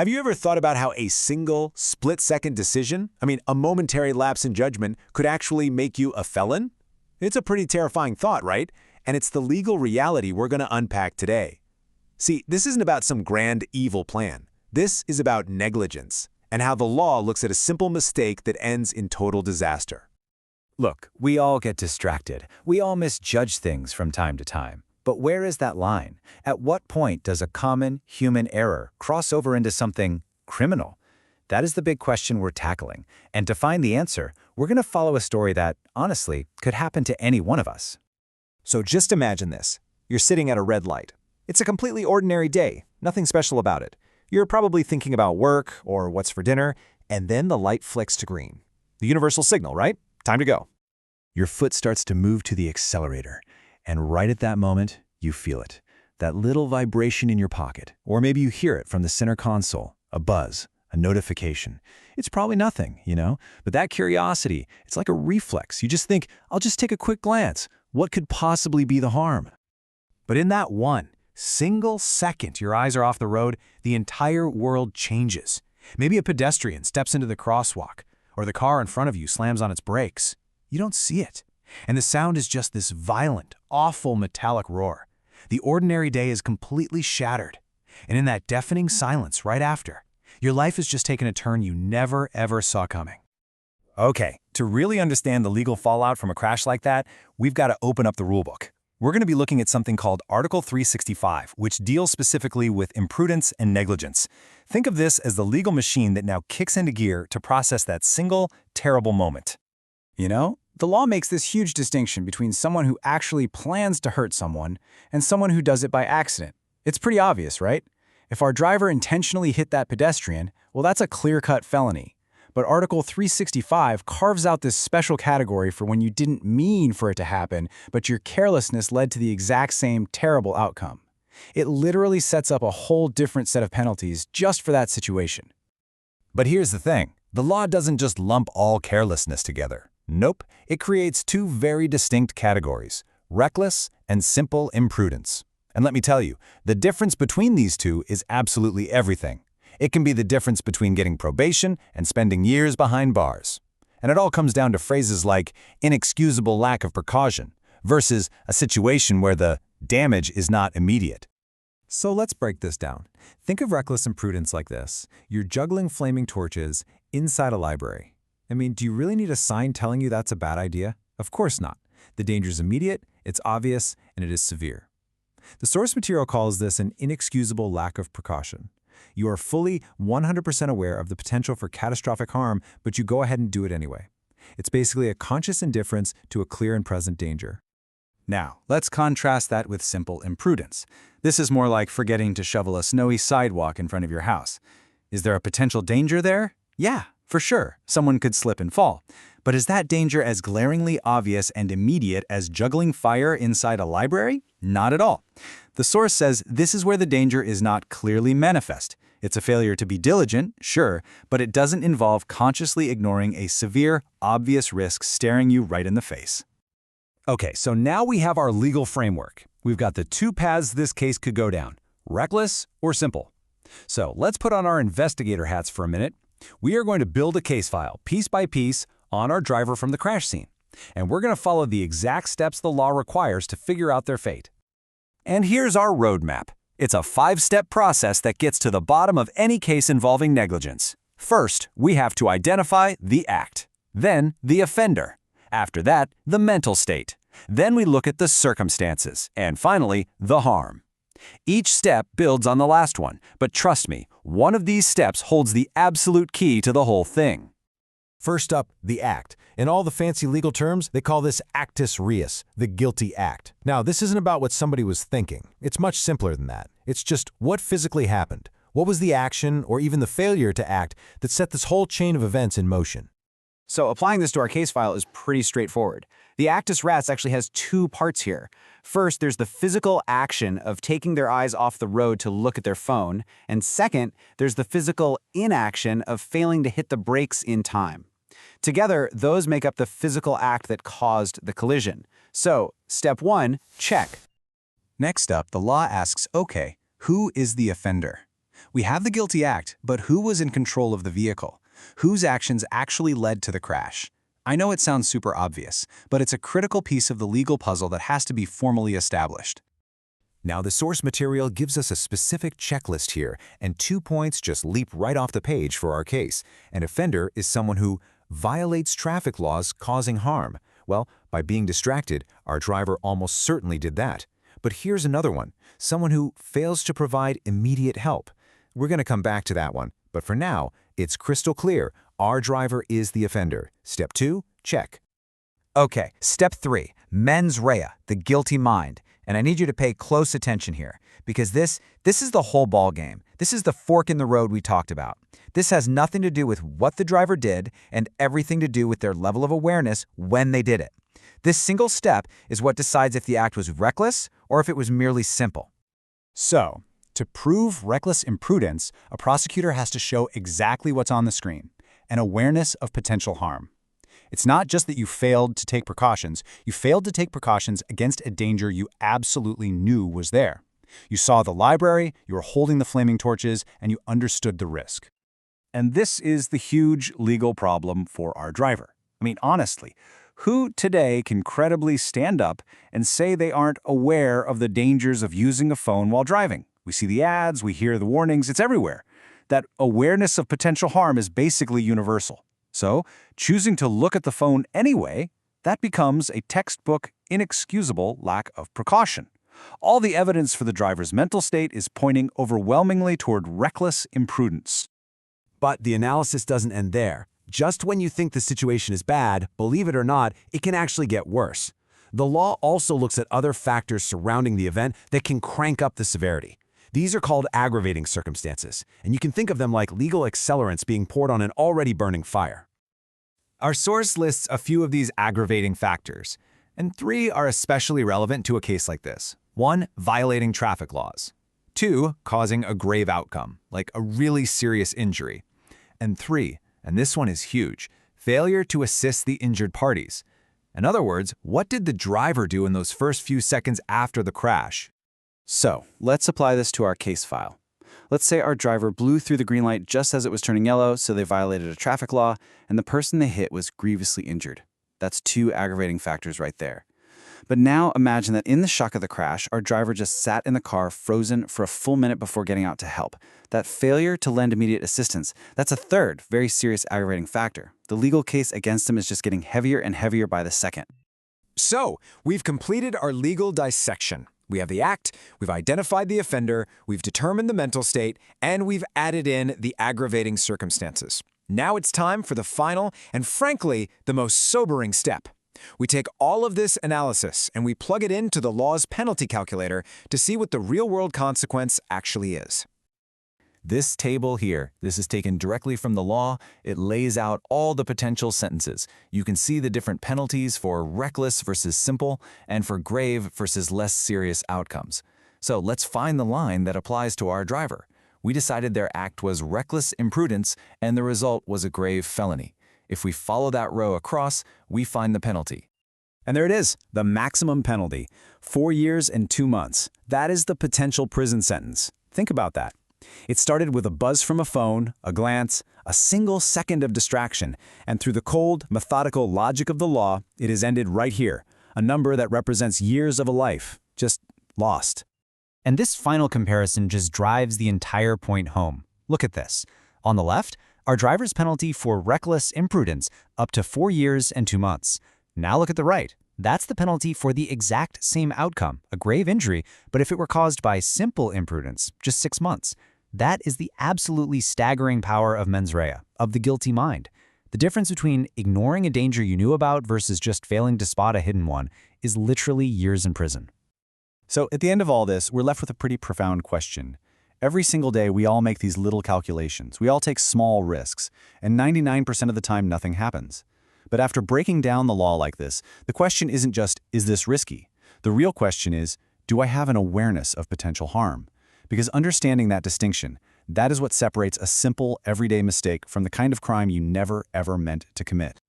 Have you ever thought about how a single, split-second decision, a momentary lapse in judgment, could actually make you a felon? It's a pretty terrifying thought, right? And it's the legal reality we're going to unpack today. See, this isn't about some grand evil plan. This is about negligence, and how the law looks at a simple mistake that ends in total disaster. Look, we all get distracted. We all misjudge things from time to time. But where is that line? At what point does a common human error cross over into something criminal? That is the big question we're tackling. And to find the answer, we're going to follow a story that, honestly, could happen to any one of us. So just imagine this. You're sitting at a red light. It's a completely ordinary day, nothing special about it. You're probably thinking about work or what's for dinner, and then the light flicks to green. The universal signal, right? Time to go. Your foot starts to move to the accelerator. And right at that moment, you feel it. That little vibration in your pocket. Or maybe you hear it from the center console, a buzz, a notification. It's probably nothing, But that curiosity, it's like a reflex. You just think, I'll just take a quick glance. What could possibly be the harm? But in that one single second your eyes are off the road, the entire world changes. Maybe a pedestrian steps into the crosswalk, or the car in front of you slams on its brakes. You don't see it. And the sound is just this violent, awful metallic roar. The ordinary day is completely shattered. And in that deafening silence right after, your life has just taken a turn you never, ever saw coming. Okay, to really understand the legal fallout from a crash like that, we've got to open up the rulebook. We're going to be looking at something called Article 365, which deals specifically with imprudence and negligence. Think of this as the legal machine that now kicks into gear to process that single, terrible moment. The law makes this huge distinction between someone who actually plans to hurt someone and someone who does it by accident. It's pretty obvious, right? If our driver intentionally hit that pedestrian, well, that's a clear-cut felony. But Article 365 carves out this special category for when you didn't mean for it to happen, but your carelessness led to the exact same terrible outcome. It literally sets up a whole different set of penalties just for that situation. But here's the thing. The law doesn't just lump all carelessness together. Nope, it creates two very distinct categories, reckless and simple imprudence. And let me tell you, the difference between these two is absolutely everything. It can be the difference between getting probation and spending years behind bars. And it all comes down to phrases like inexcusable lack of precaution versus a situation where the damage is not immediate. So let's break this down. Think of reckless imprudence like this. You're juggling flaming torches inside a library. Do you really need a sign telling you that's a bad idea? Of course not. The danger is immediate, it's obvious, and it is severe. The source material calls this an inexcusable lack of precaution. You are fully 100% aware of the potential for catastrophic harm, but you go ahead and do it anyway. It's basically a conscious indifference to a clear and present danger. Now, let's contrast that with simple imprudence. This is more like forgetting to shovel a snowy sidewalk in front of your house. Is there a potential danger there? Yeah, for sure. Someone could slip and fall. But is that danger as glaringly obvious and immediate as juggling fire inside a library? Not at all. The source says this is where the danger is not clearly manifest. It's a failure to be diligent, sure, but it doesn't involve consciously ignoring a severe, obvious risk staring you right in the face. Okay, so now we have our legal framework. We've got the two paths this case could go down, reckless or simple. So let's put on our investigator hats for a minute. We are going to build a case file, piece by piece, on our driver from the crash scene. And we're going to follow the exact steps the law requires to figure out their fate. And here's our roadmap. It's a 5-step process that gets to the bottom of any case involving negligence. First, we have to identify the act. Then, the offender. After that, the mental state. Then we look at the circumstances. And finally, the harm. Each step builds on the last one, but trust me, one of these steps holds the absolute key to the whole thing. First up, the act. In all the fancy legal terms, they call this actus reus, the guilty act. Now, this isn't about what somebody was thinking. It's much simpler than that. It's just what physically happened. What was the action, or even the failure to act, that set this whole chain of events in motion? So applying this to our case file is pretty straightforward. The actus reus actually has two parts here. First, there's the physical action of taking their eyes off the road to look at their phone. And second, there's the physical inaction of failing to hit the brakes in time. Together, those make up the physical act that caused the collision. So, step 1, check. Next up, the law asks, okay, who is the offender? We have the guilty act, but who was in control of the vehicle? Whose actions actually led to the crash? I know it sounds super obvious, but it's a critical piece of the legal puzzle that has to be formally established. Now, the source material gives us a specific checklist here, and 2 points just leap right off the page for our case. An offender is someone who violates traffic laws causing harm. Well, by being distracted, our driver almost certainly did that. But here's another one, someone who fails to provide immediate help. We're going to come back to that one, but for now, it's crystal clear. Our driver is the offender. Step 2, check. Okay, step 3, mens rea, the guilty mind. And I need you to pay close attention here, because this is the whole ball game. This is the fork in the road we talked about. This has nothing to do with what the driver did and everything to do with their level of awareness when they did it. This single step is what decides if the act was reckless or if it was merely simple. So, to prove reckless imprudence, a prosecutor has to show exactly what's on the screen, an awareness of potential harm. It's not just that you failed to take precautions. You failed to take precautions against a danger you absolutely knew was there. You saw the library, you were holding the flaming torches, and you understood the risk. And this is the huge legal problem for our driver. I mean, honestly, who today can credibly stand up and say they aren't aware of the dangers of using a phone while driving? We see the ads, we hear the warnings, it's everywhere. That awareness of potential harm is basically universal. So, choosing to look at the phone anyway, that becomes a textbook, inexcusable lack of precaution. All the evidence for the driver's mental state is pointing overwhelmingly toward reckless imprudence. But the analysis doesn't end there. Just when you think the situation is bad, believe it or not, it can actually get worse. The law also looks at other factors surrounding the event that can crank up the severity. These are called aggravating circumstances, and you can think of them like legal accelerants being poured on an already burning fire. Our source lists a few of these aggravating factors, and 3 are especially relevant to a case like this. 1, violating traffic laws. 2, causing a grave outcome, like a really serious injury. And 3, and this one is huge, failure to assist the injured parties. In other words, what did the driver do in those first few seconds after the crash? So, let's apply this to our case file. Let's say our driver blew through the green light just as it was turning yellow, so they violated a traffic law, and the person they hit was grievously injured. That's 2 aggravating factors right there. But now imagine that in the shock of the crash, our driver just sat in the car frozen for a full minute before getting out to help. That failure to lend immediate assistance, that's a 3rd very serious aggravating factor. The legal case against him is just getting heavier and heavier by the second. So, we've completed our legal dissection. We have the act, we've identified the offender, we've determined the mental state, and we've added in the aggravating circumstances. Now it's time for the final and, frankly, the most sobering step. We take all of this analysis and we plug it into the law's penalty calculator to see what the real-world consequence actually is. This table here, this is taken directly from the law. It lays out all the potential sentences. You can see the different penalties for reckless versus simple and for grave versus less serious outcomes. So let's find the line that applies to our driver. We decided their act was reckless imprudence and the result was a grave felony. If we follow that row across, we find the penalty. And there it is, the maximum penalty, 4 years and 2 months. That is the potential prison sentence. Think about that. It started with a buzz from a phone, a glance, a single second of distraction, and through the cold, methodical logic of the law, it has ended right here, a number that represents years of a life, just lost. And this final comparison just drives the entire point home. Look at this. On the left, our driver's penalty for reckless imprudence, up to 4 years and 2 months. Now look at the right. That's the penalty for the exact same outcome, a grave injury, but if it were caused by simple imprudence, just 6 months. That is the absolutely staggering power of mens rea, of the guilty mind. The difference between ignoring a danger you knew about versus just failing to spot a hidden one is literally years in prison. So at the end of all this, we're left with a pretty profound question. Every single day, we all make these little calculations. We all take small risks, and 99% of the time, nothing happens. But after breaking down the law like this, the question isn't just, is this risky? The real question is, do I have an awareness of potential harm? Because understanding that distinction, that is what separates a simple, everyday mistake from the kind of crime you never, ever meant to commit.